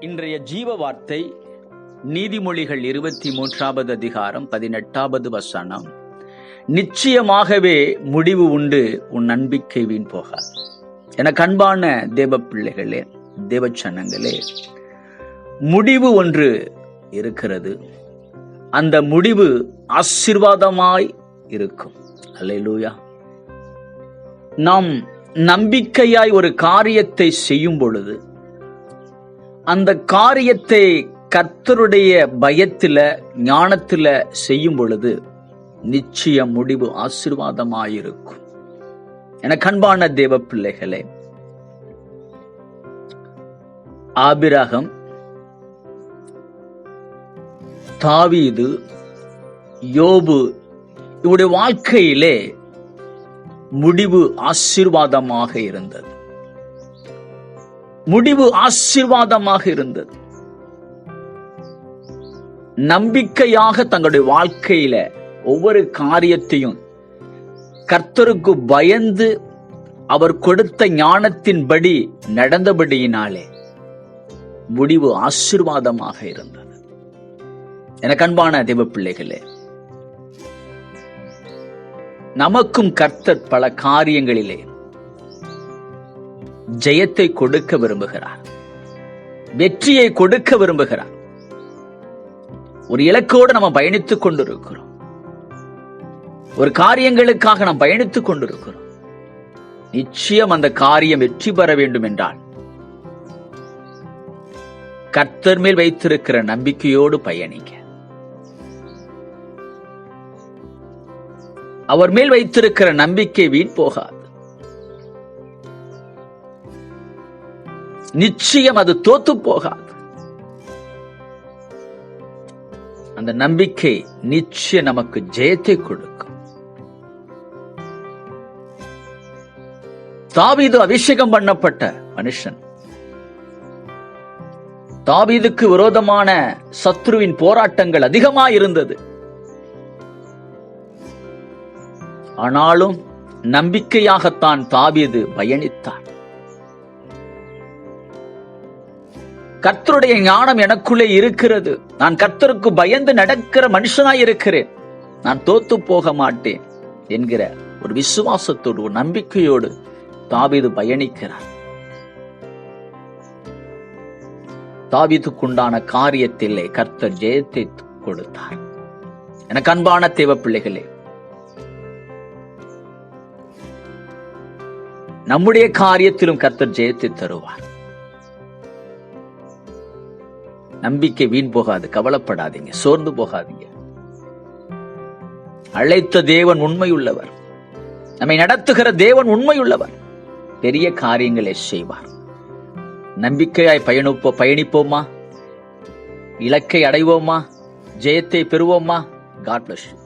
இன்றைய ஜீவ வார்த்தை நீதிமொழிகள் 23வது அதிகாரம் 18வது வசனம். நிச்சயமாகவே முடிவு உண்டு, உன் நம்பிக்கை வீண் போகாது. என அன்பான தேவ பிள்ளைகளே, தேவச்சனங்களே, முடிவு ஒன்று இருக்கிறது. அந்த முடிவு ஆசீர்வாதமாய் இருக்கும். அல்லேலூயா. நாம் நம்பிக்கையாய் ஒரு காரியத்தை செய்யும் பொழுது அந்த காரியத்தை கர்த்தருடைய பயத்தில ஞானத்தில செய்யும் பொழுது நிச்சயம் முடிவு ஆசீர்வாதமாயிருக்கும். எனக்கு அன்பான தேவ பிள்ளைகளே, ஆபிரகாம், தாவீது, யோபு இவருடைய வாழ்க்கையிலே முடிவு ஆசீர்வாதமாக இருந்தது. முடிவு ஆசீர்வாதமாக இருந்தது. நம்பிக்கையாக தங்களுடைய வாழ்க்கையில ஒவ்வொரு காரியத்தையும் கர்த்தருக்கு பயந்து அவர் கொடுத்த ஞானத்தின்படி நடந்தபடியினாலே முடிவு ஆசீர்வாதமாக இருந்தது. எனக்கு அன்பான தேவ பிள்ளைகளே, நமக்கும் கர்த்தர் பல காரியங்களிலே ஜெயத்தை கொடுக்க விரும்புகிறார், வெற்றியை கொடுக்க விரும்புகிறார். ஒரு இலக்கோடு நம்ம பயணித்துக் கொண்டிருக்கிறோம். ஒரு காரியங்களுக்காக நாம் பயணித்துக் கொண்டிருக்கிறோம். நிச்சயம் அந்த காரியம் வெற்றி பெற வேண்டும் என்றால் கர்த்தர் மேல் வைத்திருக்கிற நம்பிக்கையோடு பயணிங்க. அவர் மேல் வைத்திருக்கிற நம்பிக்கை வீண் போகாது. நிச்சயம் அது தோத்து போகாது. அந்த நம்பிக்கை நிச்சயம் நமக்கு ஜெயத்தை கொடுக்கும். தாவீது அபிஷேகம் பண்ணப்பட்ட மனுஷன். தாவீதுக்கு விரோதமான சத்ருவின் போராட்டங்கள் அதிகமாயிருந்தது. ஆனாலும் நம்பிக்கையாகத்தான் தாவீது பயணித்தார். கர்த்தருடைய ஞானம் எனக்குள்ளே இருக்கிறது. நான் கர்த்தருக்கு பயந்து நடக்கிற மனுஷனாய் இருக்கிறேன். நான் தோத்து போக மாட்டேன் என்கிற ஒரு விசுவாசத்தோடு, ஒரு நம்பிக்கையோடு தாவீது பயணிக்கிறார். தாவீதுக்குண்டான காரியத்திலே கர்த்தர் ஜெயத்தை கொடுத்தார். எனக்கு அன்பான தேவ பிள்ளைகளே, நம்முடைய காரியத்திலும் கர்த்தர் ஜெயத்தை தருவார். நம்பிக்கை வீண் போகாது. கவலைப்படாதீங்க, சோர்ந்து போகாதீங்க. அழைத்த தேவன் உண்மையுள்ளவர். நம்மை நடத்துகிற தேவன் உண்மையுள்ளவர். பெரிய காரியங்களை செய்வார். நம்பிக்கையாய் பயணிப்போமா? இலக்கை அடைவோமா? ஜெயத்தை பெறுவோமா? God bless you.